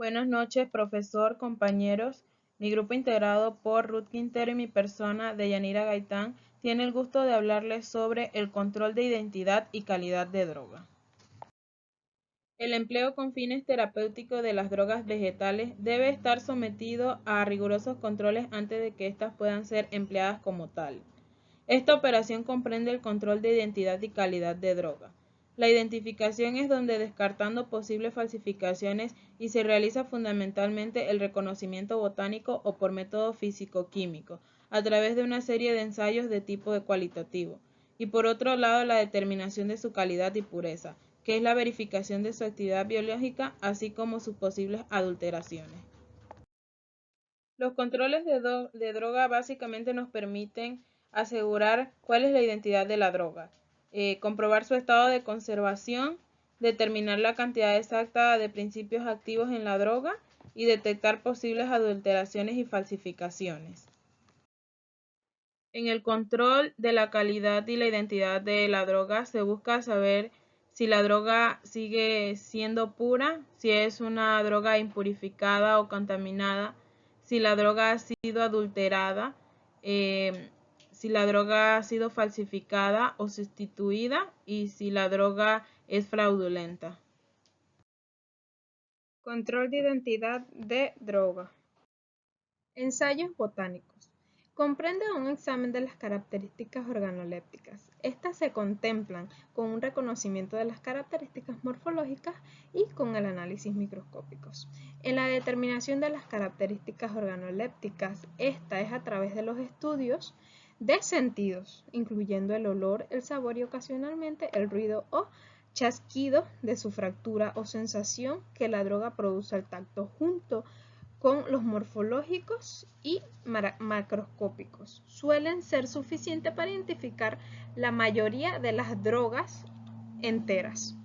Buenas noches, profesor, compañeros. Mi grupo integrado por Ruth Quintero y mi persona, Deyanira Gaitán, tiene el gusto de hablarles sobre el control de identidad y calidad de droga. El empleo con fines terapéuticos de las drogas vegetales debe estar sometido a rigurosos controles antes de que éstas puedan ser empleadas como tal. Esta operación comprende el control de identidad y calidad de droga. La identificación es donde descartando posibles falsificaciones y se realiza fundamentalmente el reconocimiento botánico o por método físico-químico, a través de una serie de ensayos de tipo cualitativo. Y por otro lado, la determinación de su calidad y pureza, que es la verificación de su actividad biológica, así como sus posibles adulteraciones. Los controles de droga básicamente nos permiten asegurar cuál es la identidad de la droga, comprobar su estado de conservación, determinar la cantidad exacta de principios activos en la droga y detectar posibles adulteraciones y falsificaciones. En el control de la calidad y la identidad de la droga se busca saber si la droga sigue siendo pura, si es una droga impurificada o contaminada, si la droga ha sido adulterada, si la droga ha sido falsificada o sustituida y si la droga es fraudulenta. Control de identidad de droga. Ensayos botánicos. Comprende un examen de las características organolépticas. Estas se contemplan con un reconocimiento de las características morfológicas y con el análisis microscópicos. En la determinación de las características organolépticas, esta es a través de los estudios de sentidos, incluyendo el olor, el sabor y ocasionalmente el ruido o chasquido de su fractura o sensación que la droga produce al tacto junto con los morfológicos y macroscópicos. Suelen ser suficientes para identificar la mayoría de las drogas enteras.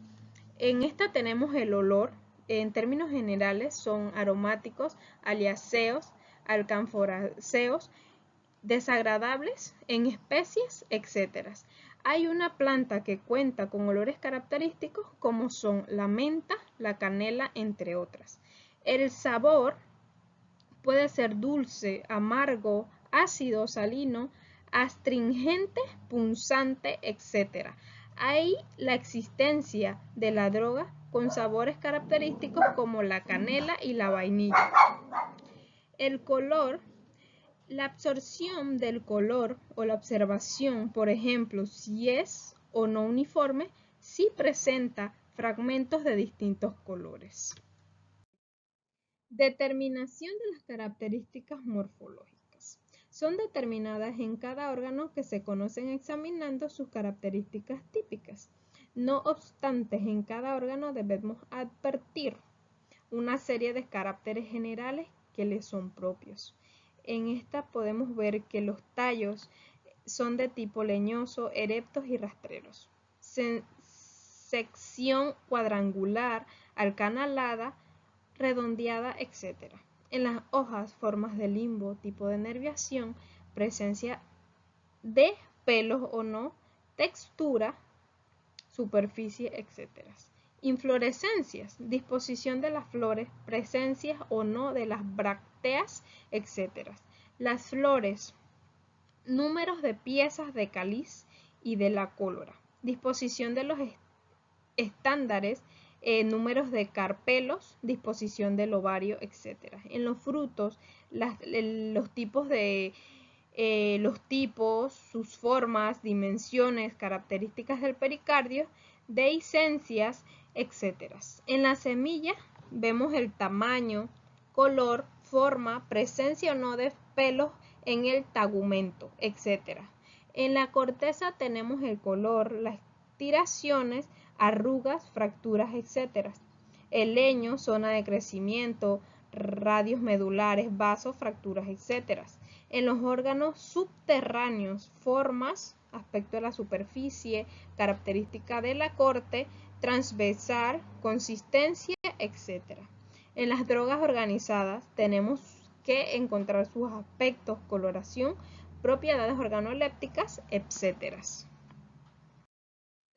En esta tenemos el olor. En términos generales son aromáticos, aliáceos, alcanforaceos, desagradables en especies, etc. Hay una planta que cuenta con olores característicos como son la menta, la canela, entre otras. El sabor puede ser dulce, amargo, ácido, salino, astringente, punzante, etc. Hay la existencia de la droga con sabores característicos como la canela y la vainilla. El color, la absorción del color o la observación, por ejemplo, si es o no uniforme, si presenta fragmentos de distintos colores. Determinación de las características morfológicas. Son determinadas en cada órgano que se conocen examinando sus características típicas. No obstante, en cada órgano debemos advertir una serie de caracteres generales que les son propios. En esta podemos ver que los tallos son de tipo leñoso, erectos y rastreros. Sección cuadrangular, acanalada, redondeada, etc. En las hojas, formas de limbo, tipo de nerviación, presencia de pelos o no, textura, superficie, etc. Inflorescencias, disposición de las flores, presencias o no de las brácteas, etc. Las flores, números de piezas de cáliz y de la cólora, disposición de los estándares, números de carpelos, disposición del ovario, etc. En los frutos, los tipos, sus formas, dimensiones, características del pericardio, dehiscencias, etc. En la semilla vemos el tamaño, color, forma, presencia o no de pelos en el tegumento, etc. En la corteza tenemos el color, las tiraciones, arrugas, fracturas, etc. El leño, zona de crecimiento, radios medulares, vasos, fracturas, etc. En los órganos subterráneos, formas, aspecto de la superficie, característica de la corte, transversal, consistencia, etc. En las drogas organizadas tenemos que encontrar sus aspectos, coloración, propiedades organolépticas, etc.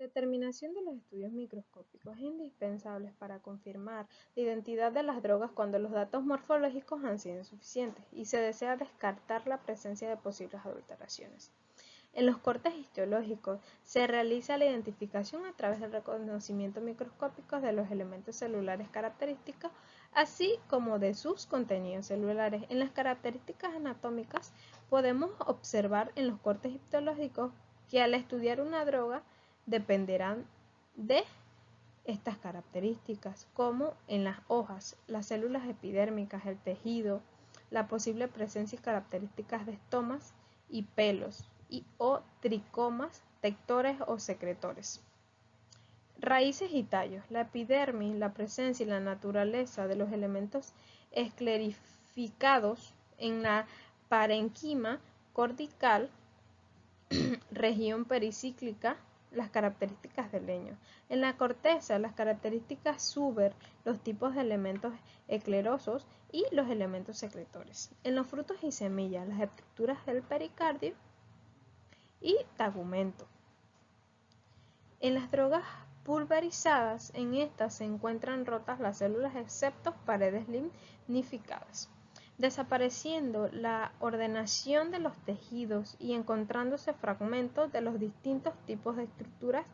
Determinación de los estudios microscópicos es indispensable para confirmar la identidad de las drogas cuando los datos morfológicos han sido insuficientes y se desea descartar la presencia de posibles adulteraciones. En los cortes histológicos se realiza la identificación a través del reconocimiento microscópico de los elementos celulares característicos, así como de sus contenidos celulares. En las características anatómicas podemos observar en los cortes histológicos que al estudiar una droga dependerán de estas características, como en las hojas, las células epidérmicas, el tejido, la posible presencia y características de estomas y pelos o tricomas, tectores o secretores. Raíces y tallos. La epidermis, la presencia y la naturaleza de los elementos esclerificados en la parenquima cortical, región pericíclica, las características del leño. En la corteza, las características Suber, los tipos de elementos esclerosos y los elementos secretores. En los frutos y semillas, las estructuras del pericardio y tegumento. En las drogas pulverizadas, en estas se encuentran rotas las células excepto paredes lignificadas, desapareciendo la ordenación de los tejidos y encontrándose fragmentos de los distintos tipos de estructuras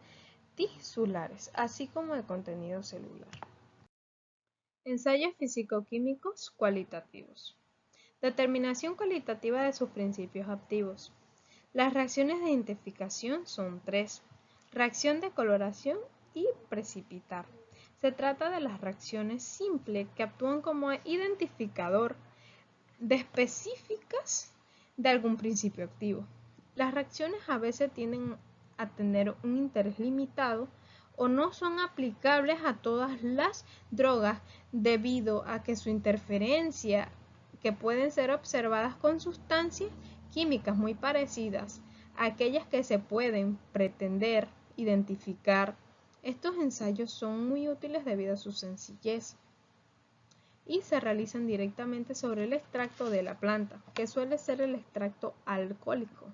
tisulares, así como de contenido celular. Ensayos físico-químicos cualitativos. Determinación cualitativa de sus principios activos. Las reacciones de identificación son tres: reacción de coloración y precipitar. Se trata de las reacciones simples que actúan como identificador de específicas de algún principio activo. Las reacciones a veces tienden a tener un interés limitado o no son aplicables a todas las drogas debido a que su interferencia, que pueden ser observadas con sustancias químicas muy parecidas a aquellas que se pueden pretender identificar. Estos ensayos son muy útiles debido a su sencillez y se realizan directamente sobre el extracto de la planta, que suele ser el extracto alcohólico,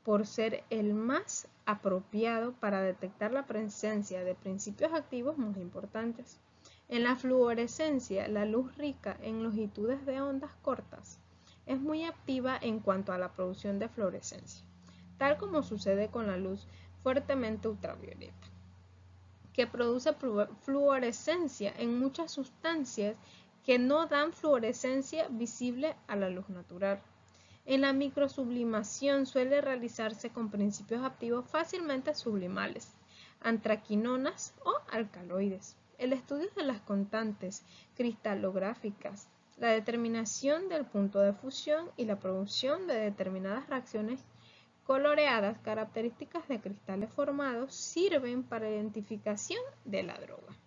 por ser el más apropiado para detectar la presencia de principios activos muy importantes. En la fluorescencia, la luz rica en longitudes de ondas cortas es muy activa en cuanto a la producción de fluorescencia, tal como sucede con la luz fuertemente ultravioleta, que produce fluorescencia en muchas sustancias que no dan fluorescencia visible a la luz natural. En la microsublimación suele realizarse con principios activos fácilmente sublimables, antraquinonas o alcaloides. El estudio de las constantes cristalográficas, la determinación del punto de fusión y la producción de determinadas reacciones coloreadas características de cristales formados sirven para la identificación de la droga.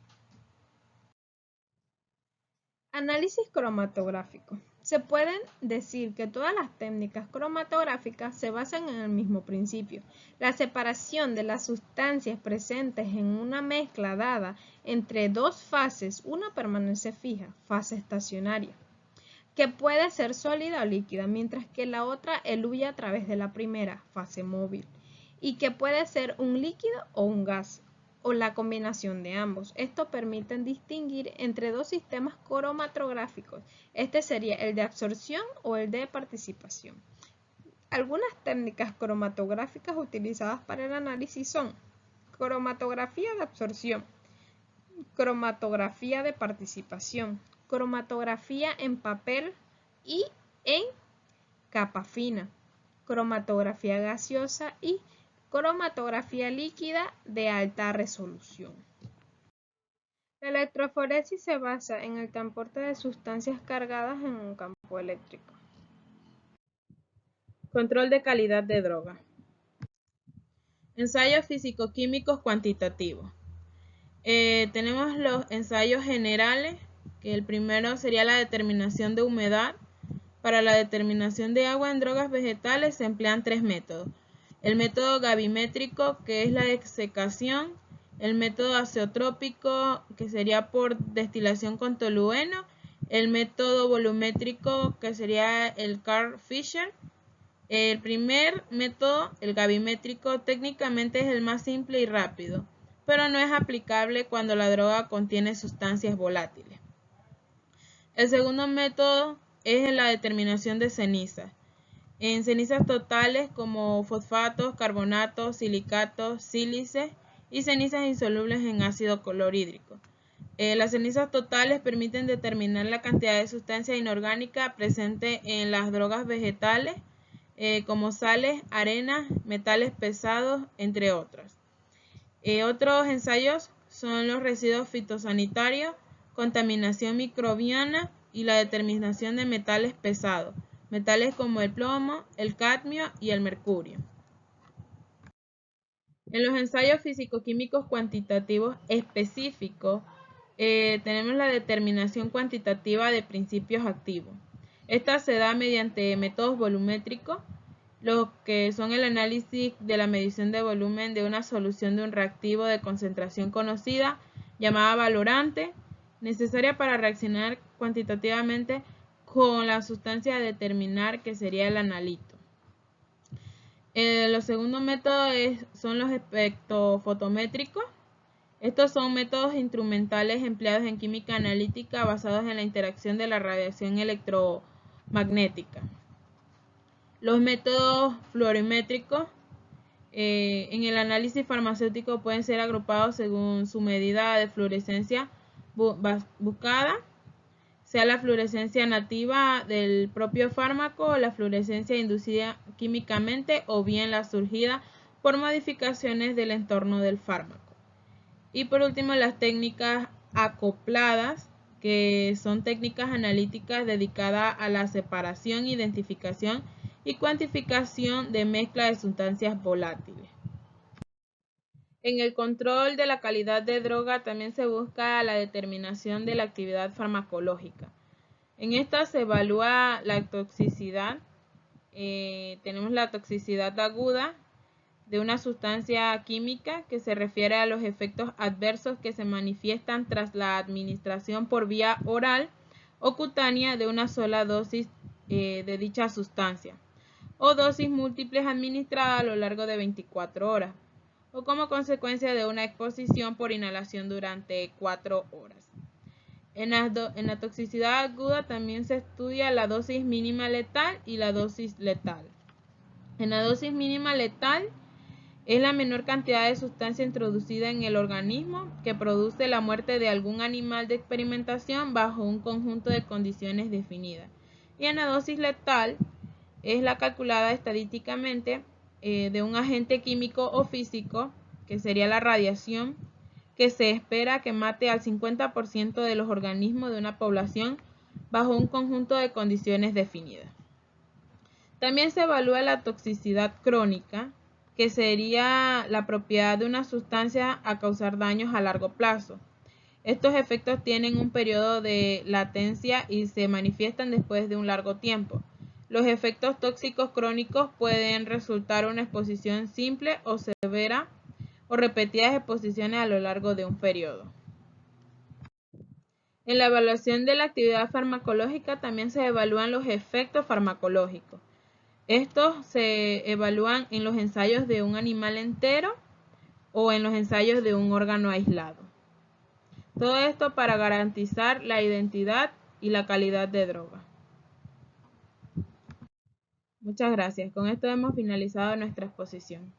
Análisis cromatográfico. Se pueden decir que todas las técnicas cromatográficas se basan en el mismo principio, la separación de las sustancias presentes en una mezcla dada entre dos fases. Una permanece fija, fase estacionaria, que puede ser sólida o líquida, mientras que la otra eluye a través de la primera, fase móvil, y que puede ser un líquido o un gas, o la combinación de ambos. Esto permite distinguir entre dos sistemas cromatográficos. Este sería el de absorción o el de participación. Algunas técnicas cromatográficas utilizadas para el análisis son cromatografía de absorción, cromatografía de participación, cromatografía en papel y en capa fina, cromatografía gaseosa y cromatografía líquida de alta resolución. La electroforesis se basa en el transporte de sustancias cargadas en un campo eléctrico. Control de calidad de droga. Ensayos físico-químicos cuantitativos. Tenemos los ensayos generales, que el primero sería la determinación de humedad. Para la determinación de agua en drogas vegetales se emplean tres métodos: el método gravimétrico, que es la desecación; el método azeotrópico, que sería por destilación con tolueno; el método volumétrico, que sería el Carl Fisher, El primer método, el gavimétrico, técnicamente es el más simple y rápido, pero no es aplicable cuando la droga contiene sustancias volátiles. El segundo método es la determinación de cenizas. En cenizas totales como fosfatos, carbonatos, silicatos, sílices y cenizas insolubles en ácido clorhídrico. Las cenizas totales permiten determinar la cantidad de sustancia inorgánica presente en las drogas vegetales, como sales, arenas, metales pesados, entre otros. Otros ensayos son los residuos fitosanitarios, contaminación microbiana y la determinación de metales pesados, metales como el plomo, el cadmio y el mercurio. En los ensayos físico-químicos cuantitativos específicos, tenemos la determinación cuantitativa de principios activos. Esta se da mediante métodos volumétricos, los que son el análisis de la medición de volumen de una solución de un reactivo de concentración conocida, llamada valorante, necesaria para reaccionar cuantitativamente con la sustancia a determinar, que sería el analito. Los segundos métodos son los espectrofotométricos. Estos son métodos instrumentales empleados en química analítica basados en la interacción de la radiación electromagnética. Los métodos fluorimétricos en el análisis farmacéutico pueden ser agrupados según su medida de fluorescencia buscada, sea la fluorescencia nativa del propio fármaco, la fluorescencia inducida químicamente o bien la surgida por modificaciones del entorno del fármaco. Y por último, las técnicas acopladas, que son técnicas analíticas dedicadas a la separación, identificación y cuantificación de mezcla de sustancias volátiles. En el control de la calidad de droga también se busca la determinación de la actividad farmacológica. En esta se evalúa la toxicidad. Tenemos la toxicidad aguda de una sustancia química, que se refiere a los efectos adversos que se manifiestan tras la administración por vía oral o cutánea de una sola dosis de dicha sustancia, o dosis múltiples administradas a lo largo de 24 horas, o como consecuencia de una exposición por inhalación durante 4 horas. En la toxicidad aguda también se estudia la dosis mínima letal y la dosis letal. En la dosis mínima letal es la menor cantidad de sustancia introducida en el organismo que produce la muerte de algún animal de experimentación bajo un conjunto de condiciones definidas. Y en la dosis letal es la calculada estadísticamente de un agente químico o físico, que sería la radiación, que se espera que mate al 50% de los organismos de una población bajo un conjunto de condiciones definidas. También se evalúa la toxicidad crónica, que sería la propiedad de una sustancia a causar daños a largo plazo. Estos efectos tienen un periodo de latencia y se manifiestan después de un largo tiempo. Los efectos tóxicos crónicos pueden resultar una exposición simple o severa o repetidas exposiciones a lo largo de un periodo. En la evaluación de la actividad farmacológica también se evalúan los efectos farmacológicos. Estos se evalúan en los ensayos de un animal entero o en los ensayos de un órgano aislado. Todo esto para garantizar la identidad y la calidad de droga. Muchas gracias. Con esto hemos finalizado nuestra exposición.